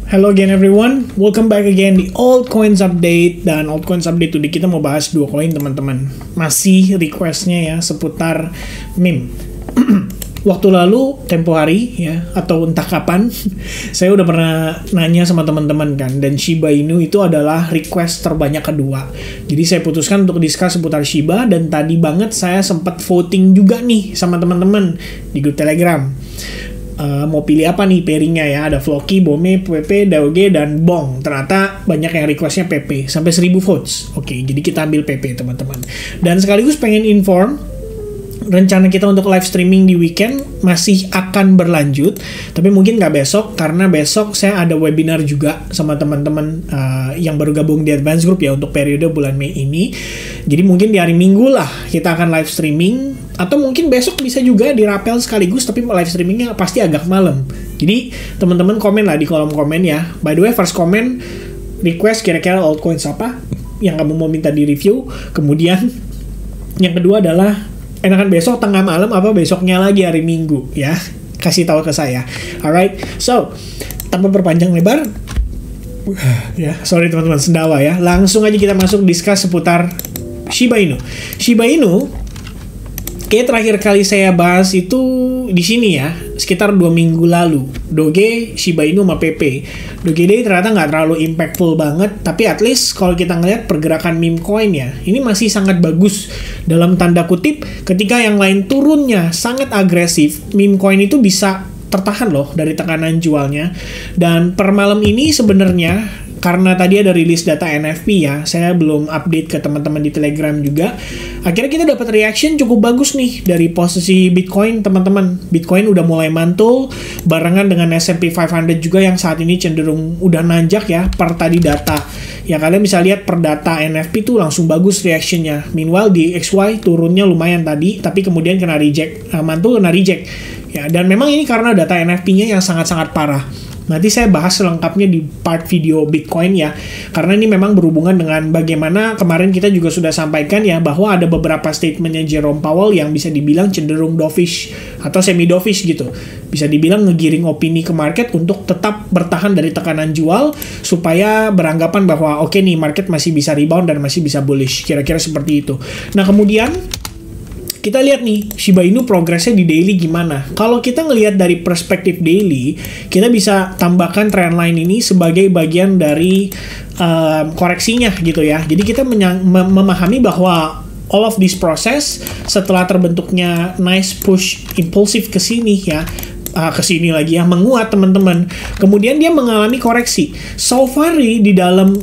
Hello again everyone, welcome back again di Altcoins Update. Dan Altcoins Update today kita mau bahas 2 koin teman-teman. Masih requestnya ya seputar meme. Waktu lalu, tempo hari ya, atau entah kapan, saya udah pernah nanya sama teman-teman kan, dan Shiba Inu itu adalah request terbanyak kedua. Jadi saya putuskan untuk discuss seputar Shiba, dan tadi banget saya sempat voting juga nih sama teman-teman di grup Telegram. Mau pilih apa nih pairingnya ya, ada Floki, Bome, PP, Doge, dan Bong. Ternyata banyak yang requestnya PP, sampai 1000 votes. Oke, jadi kita ambil PP teman-teman. Dan sekaligus pengen inform, rencana kita untuk live streaming di weekend masih akan berlanjut, tapi mungkin nggak besok, karena besok saya ada webinar juga sama teman-teman yang baru gabung di Advance Group ya, untuk periode bulan Mei ini. Jadi mungkin di hari Minggu lah kita akan live streaming, atau mungkin besok bisa juga dirapel sekaligus, tapi live streamingnya pasti agak malam. Jadi teman-teman komen lah di kolom komen ya. By the way, first comment request kira-kira altcoins apa yang kamu mau minta di review. Kemudian yang kedua adalah enakan besok tengah malam apa besoknya lagi hari Minggu ya, kasih tahu ke saya. Alright, so tanpa berpanjang lebar ya, sorry teman-teman, sendawa ya, langsung aja kita masuk discuss seputar Shiba Inu. Shiba Inu kayak terakhir kali saya bahas itu di sini ya, sekitar 2 minggu lalu. Doge, Shiba Inu, sama PP. Doge Day ternyata nggak terlalu impactful banget, tapi at least kalau kita ngeliat pergerakan meme coin ya, ini masih sangat bagus. Dalam tanda kutip, ketika yang lain turunnya sangat agresif, meme coin itu bisa tertahan loh dari tekanan jualnya. Dan per malam ini sebenarnya, karena tadi ada rilis data NFP ya, saya belum update ke teman-teman di Telegram juga. Akhirnya kita dapat reaction cukup bagus nih dari posisi Bitcoin teman-teman. Bitcoin udah mulai mantul barengan dengan S&P 500 juga yang saat ini cenderung udah nanjak ya per tadi data. Ya kalian bisa lihat per data NFP tuh langsung bagus reactionnya. Meanwhile di XY turunnya lumayan tadi, tapi kemudian kena reject, mantul kena reject. Ya, dan memang ini karena data NFP-nya yang sangat-sangat parah. Nanti saya bahas selengkapnya di part video Bitcoin ya, karena ini memang berhubungan dengan bagaimana kemarin kita juga sudah sampaikan ya, bahwa ada beberapa statementnya Jerome Powell yang bisa dibilang cenderung dovish atau semi dovish gitu. Bisa dibilang ngegiring opini ke market untuk tetap bertahan dari tekanan jual, supaya beranggapan bahwa oke nih, market masih bisa rebound dan masih bisa bullish, kira-kira seperti itu. Nah kemudian kita lihat nih Shiba Inu progresnya di daily gimana. Kalau kita ngelihat dari perspektif daily, kita bisa tambahkan trendline ini sebagai bagian dari koreksinya gitu ya. Jadi kita memahami bahwa all of this process setelah terbentuknya nice push impulsif ke sini ya, ke sini lagi ya, menguat teman-teman. Kemudian dia mengalami koreksi. So far di dalam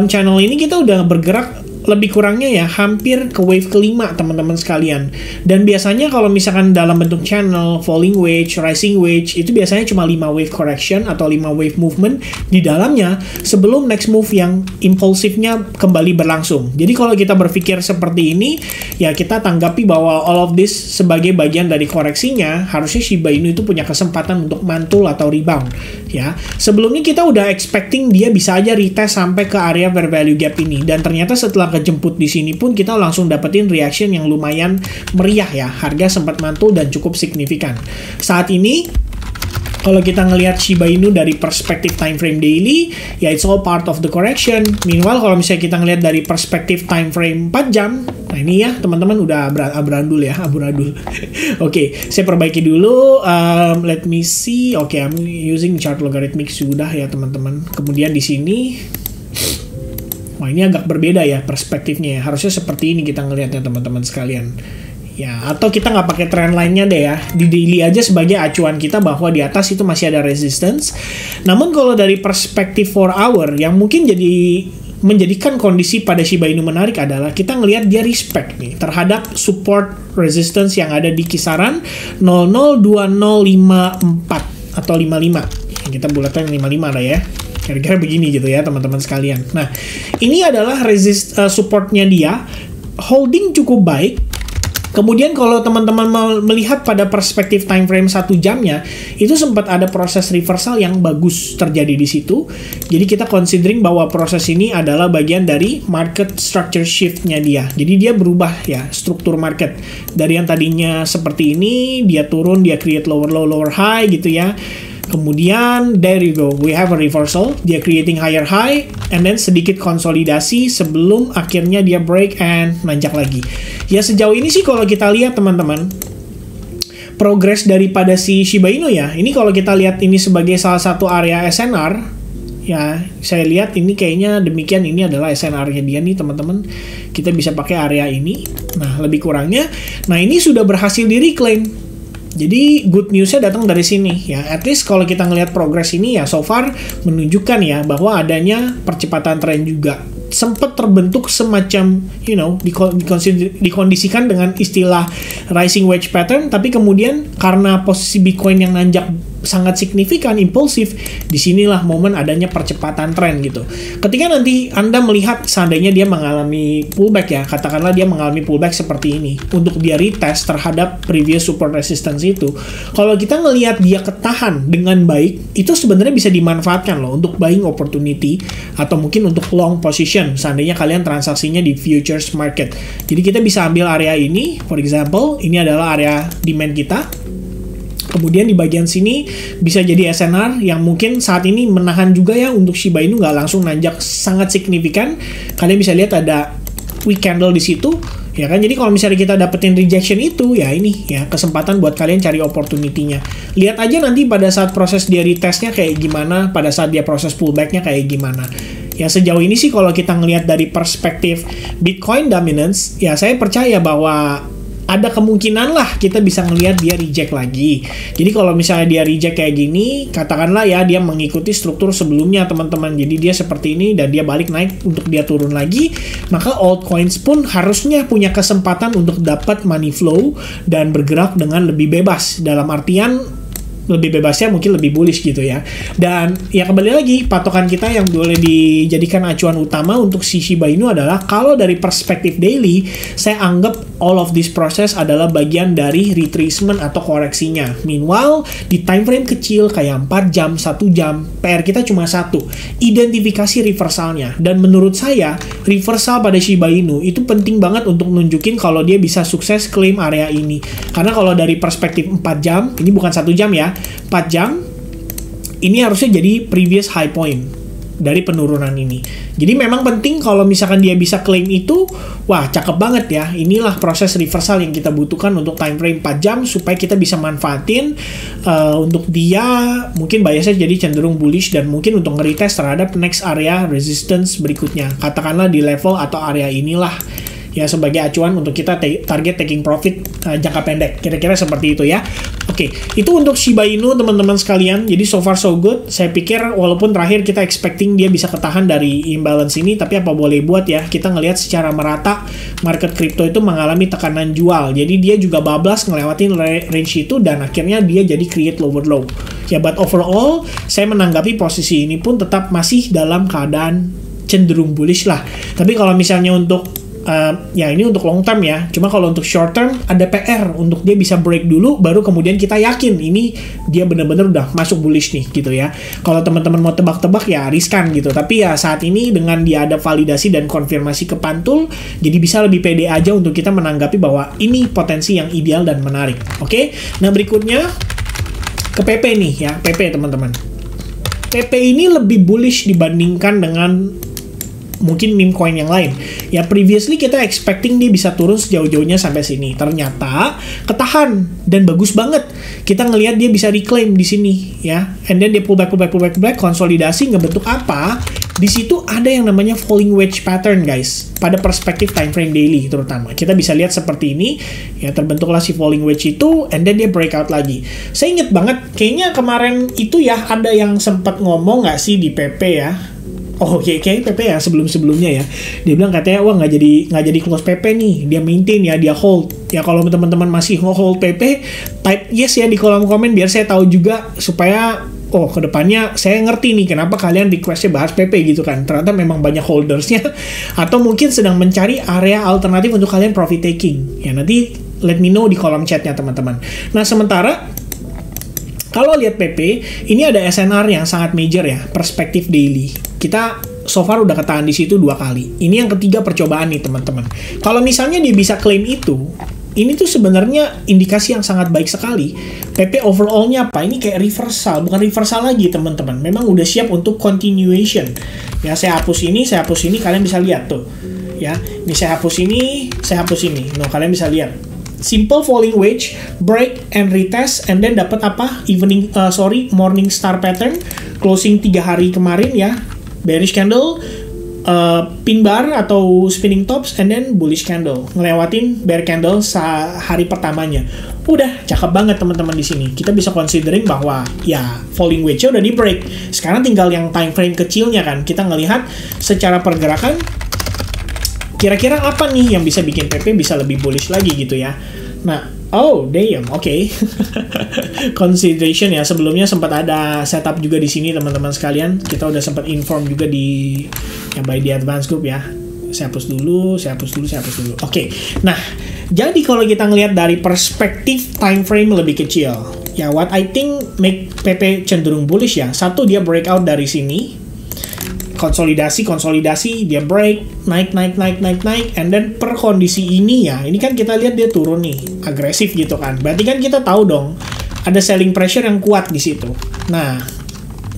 channel ini kita udah bergerak lebih kurangnya ya hampir ke wave kelima teman-teman sekalian. Dan biasanya kalau misalkan dalam bentuk channel falling wedge, rising wedge, itu biasanya cuma 5 wave correction atau 5 wave movement di dalamnya sebelum next move yang impulsifnya kembali berlangsung. Jadi kalau kita berpikir seperti ini ya, kita tanggapi bahwa all of this sebagai bagian dari koreksinya. Harusnya Shiba Inu itu punya kesempatan untuk mantul atau rebound ya. Sebelumnya kita udah expecting dia bisa aja retest sampai ke area fair value gap ini, dan ternyata setelah kejemput di sini pun kita langsung dapetin reaction yang lumayan meriah ya. Harga sempat mantul dan cukup signifikan. Saat ini kalau kita ngelihat Shiba Inu dari perspektif time frame daily, ya it's all part of the correction. Meanwhile kalau misalnya kita ngelihat dari perspektif time frame 4 jam, nah ini ya teman-teman udah aburadul ya, aburadul. Oke, saya perbaiki dulu. Let me see. Oke, I'm using chart logarithmic sudah ya teman-teman. Kemudian di sini, wah ini agak berbeda ya perspektifnya ya. Harusnya seperti ini kita ngelihatnya teman-teman sekalian. Ya, atau kita nggak pakai trend line-nya deh ya. Di daily aja sebagai acuan kita bahwa di atas itu masih ada resistance. Namun kalau dari perspektif 4 hour yang mungkin menjadikan kondisi pada Shiba Inu menarik adalah kita ngelihat dia respect nih terhadap support resistance yang ada di kisaran 002054 atau 55. Kita bulatkan 55 lah ya. Kira-kira begini gitu ya teman-teman sekalian. Nah, ini adalah supportnya dia, holding cukup baik. Kemudian kalau teman-teman melihat pada perspektif time frame 1 jamnya, itu sempat ada proses reversal yang bagus terjadi di situ. Jadi kita considering bahwa proses ini adalah bagian dari market structure shift-nya dia. Jadi dia berubah ya struktur market. Dari yang tadinya seperti ini, dia turun, dia create lower low, lower high gitu ya. Kemudian there you go, we have a reversal, dia creating higher high, and then sedikit konsolidasi sebelum akhirnya dia break and nanjak lagi. Ya sejauh ini sih kalau kita lihat teman-teman, progres daripada si Shiba Inu ya, ini kalau kita lihat ini sebagai salah satu area SNR, ya saya lihat ini kayaknya demikian, ini adalah SNR-nya dia nih teman-teman. Kita bisa pakai area ini, nah lebih kurangnya, nah ini sudah berhasil di reclaim. Jadi good news-nya datang dari sini ya. At least kalau kita ngelihat progres ini ya so far menunjukkan ya bahwa adanya percepatan tren juga. Sempat terbentuk semacam dikondisikan dengan istilah rising wedge pattern, tapi kemudian karena posisi Bitcoin yang nanjak sangat signifikan, impulsif, disinilah momen adanya percepatan tren gitu. Ketika nanti Anda melihat seandainya dia mengalami pullback ya, katakanlah dia mengalami pullback seperti ini, untuk dia retest terhadap previous support resistance itu, kalau kita ngelihat dia ketahan dengan baik, itu sebenarnya bisa dimanfaatkan loh untuk buying opportunity atau mungkin untuk long position seandainya kalian transaksinya di futures market. Jadi kita bisa ambil area ini, for example, ini adalah area demand kita. Kemudian di bagian sini bisa jadi SNR yang mungkin saat ini menahan juga ya untuk Shiba Inu, nggak langsung nanjak sangat signifikan. Kalian bisa lihat ada weak candle di situ, ya kan? Jadi kalau misalnya kita dapetin rejection itu, ya ini ya kesempatan buat kalian cari opportunity-nya. Lihat aja nanti pada saat proses dia retestnya kayak gimana, pada saat dia proses pullback-nya kayak gimana. Ya sejauh ini sih kalau kita ngelihat dari perspektif Bitcoin dominance, ya saya percaya bahwa ada kemungkinan lah kita bisa ngelihat dia reject lagi. Jadi kalau misalnya dia reject kayak gini, katakanlah ya dia mengikuti struktur sebelumnya teman-teman. Jadi dia seperti ini dan dia balik naik untuk dia turun lagi, maka altcoins pun harusnya punya kesempatan untuk dapat money flow dan bergerak dengan lebih bebas. Dalam artian lebih bebasnya mungkin lebih bullish gitu ya. Dan ya kembali lagi, patokan kita yang boleh dijadikan acuan utama untuk si Shiba Inu adalah kalau dari perspektif daily, saya anggap all of this process adalah bagian dari retracement atau koreksinya. Meanwhile, di time frame kecil kayak 4 jam, 1 jam, PR kita cuma satu, identifikasi reversalnya. Dan menurut saya, reversal pada Shiba Inu itu penting banget untuk nunjukin kalau dia bisa sukses claim area ini. Karena kalau dari perspektif 4 jam, ini bukan 1 jam ya, 4 jam, ini harusnya jadi previous high point dari penurunan ini. Jadi memang penting kalau misalkan dia bisa claim itu, wah cakep banget ya. Inilah proses reversal yang kita butuhkan untuk time frame 4 jam supaya kita bisa manfaatin untuk dia mungkin biasanya jadi cenderung bullish dan mungkin untuk nge-retest terhadap next area resistance berikutnya. Katakanlah di level atau area inilah ya sebagai acuan untuk kita target taking profit jangka pendek. Kira-kira seperti itu ya. Oke, itu untuk Shiba Inu teman-teman sekalian. Jadi so far so good. Saya pikir walaupun terakhir kita expecting dia bisa ketahan dari imbalance ini, tapi apa boleh buat ya, kita ngelihat secara merata market crypto itu mengalami tekanan jual. Jadi dia juga bablas ngelewatin range itu dan akhirnya dia jadi create lower low. Ya, but overall saya menanggapi posisi ini pun tetap masih dalam keadaan cenderung bullish lah. Tapi kalau misalnya untuk ya ini untuk long term ya. Cuma kalau untuk short term ada PR untuk dia bisa break dulu, baru kemudian kita yakin ini dia benar-benar udah masuk bullish nih gitu ya. Kalau teman-teman mau tebak-tebak ya riskan gitu. Tapi ya saat ini dengan dia ada validasi dan konfirmasi ke pantul, jadi bisa lebih pede aja untuk kita menanggapi bahwa ini potensi yang ideal dan menarik. Oke? Nah berikutnya ke PP nih ya, PP teman-teman. PP ini lebih bullish dibandingkan dengan mungkin meme coin yang lain. Ya previously kita expecting dia bisa turun sejauh-jauhnya sampai sini. Ternyata ketahan dan bagus banget. Kita ngelihat dia bisa reclaim di sini ya. And then dia pullback, konsolidasi ngebentuk apa? Di situ ada yang namanya falling wedge pattern guys. Pada perspektif time frame daily terutama. Kita bisa lihat seperti ini ya, terbentuklah si falling wedge itu and then dia breakout lagi. Saya inget banget kayaknya kemarin itu ya ada yang sempat ngomong nggak sih di PP ya. Oh kayak PP ya sebelum-sebelumnya ya. Dia bilang katanya wah nggak jadi close PP nih. Dia maintain ya, dia hold. Ya kalau teman-teman masih hold PP, type yes ya di kolom komen biar saya tahu juga supaya kedepannya saya ngerti nih kenapa kalian requestnya bahas PP gitu kan. Ternyata memang banyak holdersnya atau mungkin sedang mencari area alternatif untuk kalian profit taking. Ya nanti let me know di kolom chatnya teman-teman. Nah sementara kalau lihat PP, ini ada SNR yang sangat major ya, perspektif daily. Kita so far udah ketahan di situ 2 kali. Ini yang ketiga percobaan nih teman-teman. Kalau misalnya dia bisa claim itu, ini tuh sebenarnya indikasi yang sangat baik sekali. PP overall-nya apa? Ini kayak reversal, bukan reversal lagi teman-teman. Memang udah siap untuk continuation. Ya, saya hapus ini, kalian bisa lihat tuh. Ya, ini saya hapus ini. No, kalian bisa lihat. Simple falling wedge, break and retest, and then dapat apa? Morning star pattern, closing 3 hari kemarin ya, bearish candle, pin bar atau spinning tops, and then bullish candle, ngelewatin bear candle hari pertamanya. Udah cakep banget teman-teman di sini. Kita bisa considering bahwa ya falling wedge-nya udah di break. Sekarang tinggal yang time frame kecilnya kan. Kita ngelihat secara pergerakan kira-kira apa nih yang bisa bikin PP bisa lebih bullish lagi gitu ya. Nah, oh damn, oke. Consideration ya, sebelumnya sempat ada setup juga di sini teman-teman sekalian. Kita udah sempat inform juga di yang by the advance group ya. Saya hapus dulu. Oke. Nah, jadi kalau kita ngelihat dari perspektif time frame lebih kecil, ya what I think make PP cenderung bullish ya. Satu, dia breakout dari sini. Konsolidasi, dia break, naik, and then per kondisi ini ya, ini kan kita lihat dia turun nih, agresif gitu kan. Berarti kan kita tahu dong, ada selling pressure yang kuat di situ. Nah,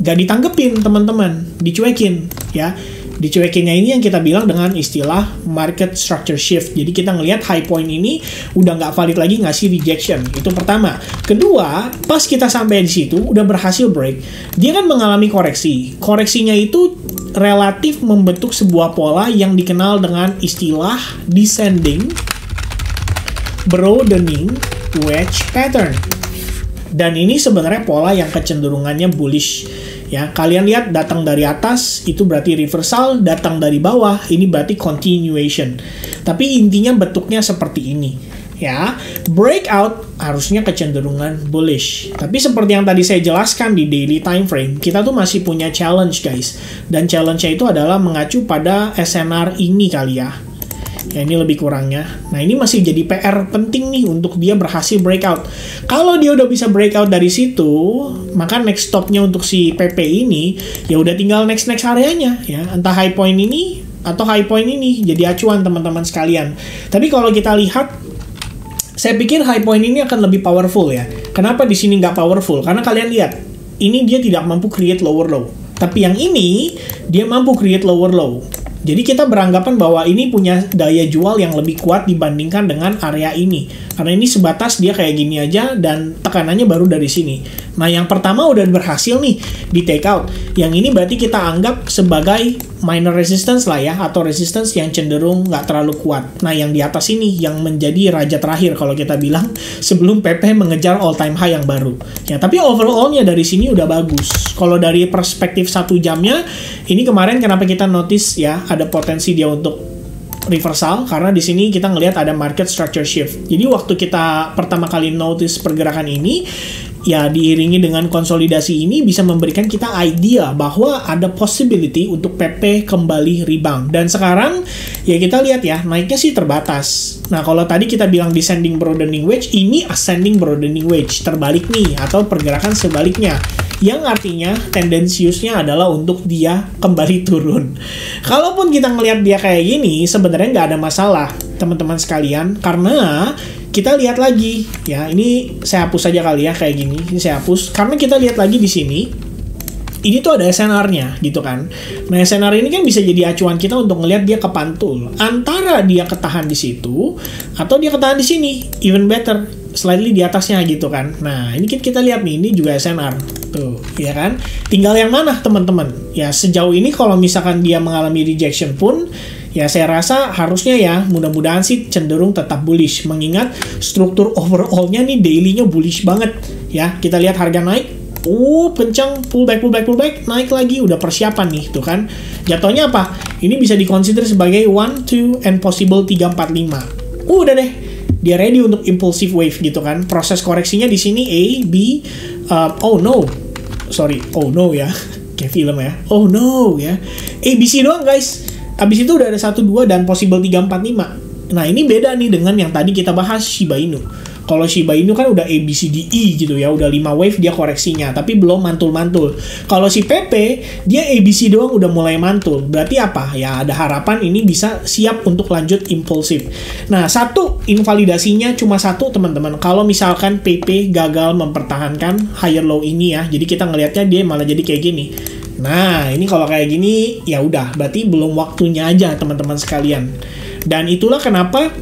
gak ditanggepin teman-teman, dicuekin ya. Dicuekinnya ini yang kita bilang dengan istilah market structure shift. Jadi kita ngelihat high point ini udah nggak valid lagi, ngasih rejection. Itu pertama. Kedua, pas kita sampai di situ udah berhasil break, dia kan mengalami koreksi. Koreksinya itu relatif membentuk sebuah pola yang dikenal dengan istilah descending broadening wedge pattern. Dan ini sebenarnya pola yang kecenderungannya bullish. Ya, kalian lihat datang dari atas itu berarti reversal, datang dari bawah ini berarti continuation. Tapi intinya bentuknya seperti ini. Ya, breakout harusnya kecenderungan bullish. Tapi seperti yang tadi saya jelaskan di daily time frame, kita tuh masih punya challenge guys. Dan challenge-nya itu adalah mengacu pada SNR ini kali ya. Ya, ini lebih kurangnya. Nah, ini masih jadi PR penting nih untuk dia berhasil breakout. Kalau dia udah bisa breakout dari situ, maka next stopnya untuk si PP ini ya udah tinggal next areanya ya, entah high point ini atau high point ini jadi acuan teman-teman sekalian. Tapi kalau kita lihat, saya pikir high point ini akan lebih powerful ya. Kenapa di sini nggak powerful? Karena kalian lihat, ini dia tidak mampu create lower low. Tapi yang ini dia mampu create lower low. Jadi kita beranggapan bahwa ini punya daya jual yang lebih kuat dibandingkan dengan area ini. Karena ini sebatas dia kayak gini aja dan tekanannya baru dari sini. Nah, yang pertama udah berhasil nih di take out. Yang ini berarti kita anggap sebagai minor resistance lah ya, atau resistance yang cenderung nggak terlalu kuat. Nah, yang di atas ini yang menjadi raja terakhir kalau kita bilang sebelum PP mengejar all time high yang baru. Ya, tapi overall-nya dari sini udah bagus. Kalau dari perspektif 1 jamnya, ini kemarin kenapa kita notice ya ada potensi dia untuk reversal, karena di sini kita ngelihat ada market structure shift. Jadi waktu kita pertama kali notice pergerakan ini, ya diiringi dengan konsolidasi ini bisa memberikan kita idea bahwa ada possibility untuk PP kembali rebound. Dan sekarang ya kita lihat ya, naiknya sih terbatas. Nah, kalau tadi kita bilang descending broadening wedge, ini ascending broadening wedge, terbalik nih, atau pergerakan sebaliknya. Yang artinya tendensiusnya adalah untuk dia kembali turun. Kalaupun kita ngelihat dia kayak gini, sebenarnya nggak ada masalah, teman-teman sekalian, karena kita lihat lagi, ya ini saya hapus aja kali ya kayak gini, ini saya hapus, karena kita lihat lagi di sini, ini tuh ada SNR-nya gitu kan. Nah, SNR ini kan bisa jadi acuan kita untuk ngelihat dia kepantul, antara dia ketahan di situ atau dia ketahan di sini, even better, slightly di atasnya gitu kan. Nah, ini kita lihat nih, ini juga SNR tuh, ya kan. Tinggal yang mana teman-teman? Ya sejauh ini kalau misalkan dia mengalami rejection pun, ya saya rasa harusnya ya mudah-mudahan sih cenderung tetap bullish, mengingat struktur overall-nya nih daily-nya bullish banget ya. Kita lihat harga naik, kencang, pullback, naik lagi, udah persiapan nih tuh kan. Jatuhnya apa? Ini bisa dikonsider sebagai 1, 2, and possible 3, 4, 5. Udah deh, dia ready untuk impulsive wave gitu kan. Proses koreksinya di sini A, B, oh no ya, kayak film ya, oh no ya, A, B, C doang guys. Abis itu udah ada 1, 2 dan possible 3, 4, 5. Nah, ini beda nih dengan yang tadi kita bahas Shiba Inu. Kalau Shiba Inu kan udah A, B, C, D, E gitu ya, udah 5 wave dia koreksinya, tapi belum mantul-mantul. Kalau si PP, dia A, B, C doang udah mulai mantul. Berarti apa? Ya ada harapan ini bisa siap untuk lanjut impulsif. Nah, satu invalidasinya cuma satu teman-teman. Kalau misalkan PP gagal mempertahankan higher low ini ya, jadi kita ngelihatnya dia malah jadi kayak gini. Nah, ini kalau kayak gini, ya udah, berarti belum waktunya aja teman-teman sekalian. Dan itulah kenapa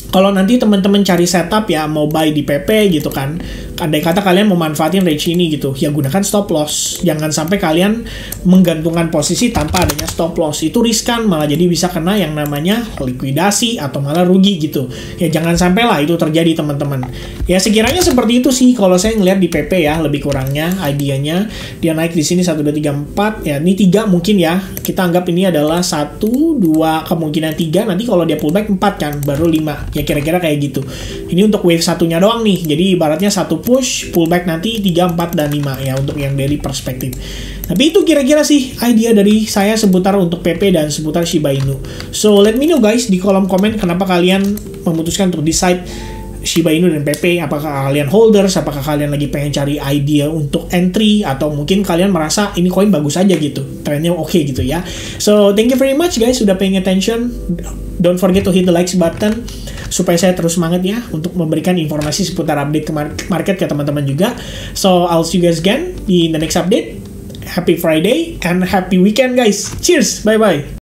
kalau nanti teman-teman cari setup ya, mau buy di PP gitu kan, andai kata kalian mau manfaatin range ini gitu, ya gunakan stop loss. Jangan sampai kalian menggantungkan posisi tanpa adanya stop loss. Itu riskan, malah jadi bisa kena yang namanya likuidasi atau malah rugi gitu. Ya jangan sampai lah itu terjadi teman-teman. Ya sekiranya seperti itu sih kalau saya ngelihat di PP ya, lebih kurangnya idenya. Dia naik di sini 1, 2, 3, 4. Ya ini 3 mungkin ya. Kita anggap ini adalah 1, 2, kemungkinan 3. Nanti kalau dia pullback 4 kan, baru 5. Ya kira-kira kayak gitu. Ini untuk wave satunya doang nih. Jadi ibaratnya satu push, pullback nanti 3, 4, dan 5 ya untuk yang dari perspektif. Tapi itu kira-kira sih idea dari saya seputar untuk PP dan seputar Shiba Inu. So let me know guys di kolom komen kenapa kalian memutuskan untuk decide Shiba Inu dan PP. Apakah kalian holders, apakah kalian lagi pengen cari idea untuk entry, atau mungkin kalian merasa ini koin bagus aja gitu, trennya oke gitu ya. So thank you very much guys sudah paying attention. Don't forget to hit the likes button supaya saya terus semangat ya untuk memberikan informasi seputar update ke market ke teman-teman juga. So I'll see you guys again in the next update. Happy Friday and happy weekend guys. Cheers, bye bye.